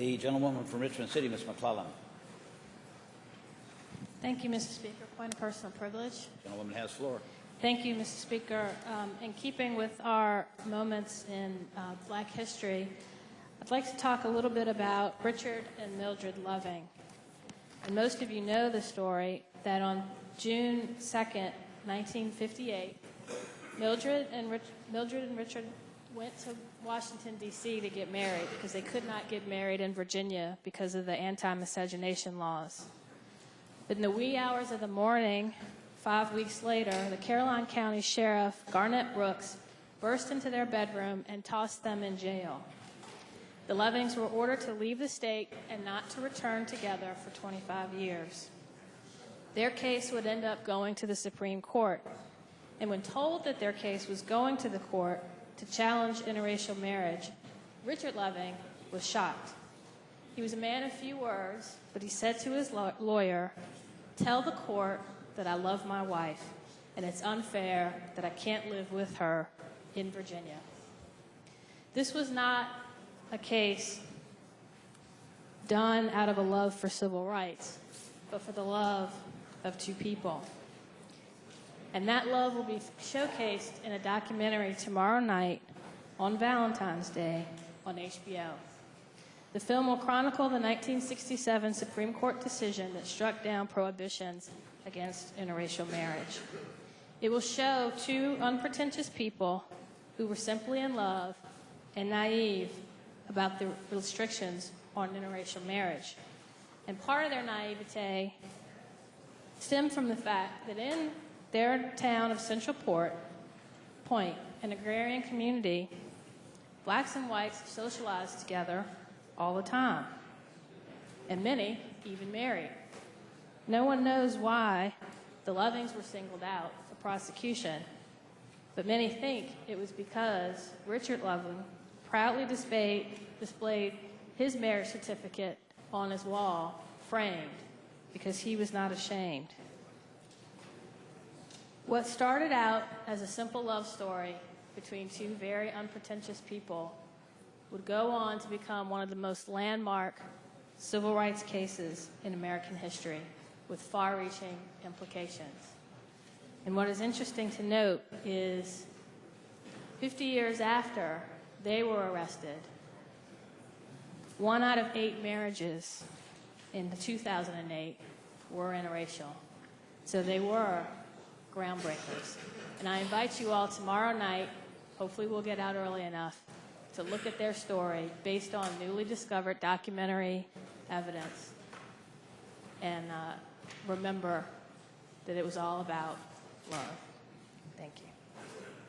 The gentlewoman from Richmond City, Ms. McClellan. Thank you, Mr. Speaker. Point of personal privilege. Gentlewoman has floor. Thank you, Mr. Speaker. In keeping with our moments in Black history, I'd like to talk a little bit about Richard and Mildred Loving. And most of you know the story that on June 2nd, 1958, Mildred and Richard went to Washington, D.C. to get married because they could not get married in Virginia because of the anti-miscegenation laws. But in the wee hours of the morning, 5 weeks later, the Caroline County Sheriff, Garnett Brooks, burst into their bedroom and tossed them in jail. The Lovings were ordered to leave the state and not to return together for 25 years. Their case would end up going to the Supreme Court. And when told that their case was going to the court to challenge interracial marriage, Richard Loving was shocked. He was a man of few words, but he said to his lawyer, "Tell the court that I love my wife, and it's unfair that I can't live with her in Virginia." This was not a case done out of a love for civil rights, but for the love of two people. And that love will be showcased in a documentary tomorrow night on Valentine's Day on HBO. The film will chronicle the 1967 Supreme Court decision that struck down prohibitions against interracial marriage. It will show two unpretentious people who were simply in love and naive about the restrictions on interracial marriage. And part of their naivete stemmed from the fact that in their town of Central Point, an agrarian community, blacks and whites socialized together all the time, and many even married. No one knows why the Lovings were singled out for prosecution, but many think it was because Richard Loving proudly displayed his marriage certificate on his wall, framed, because he was not ashamed. What started out as a simple love story between two very unpretentious people would go on to become one of the most landmark civil rights cases in American history, with far-reaching implications. And what is interesting to note is 50 years after they were arrested, 1 out of 8 marriages in 2008 were interracial. So they were groundbreakers. And I invite you all tomorrow night, hopefully we'll get out early enough, to look at their story based on newly discovered documentary evidence. And remember that it was all about love. Thank you.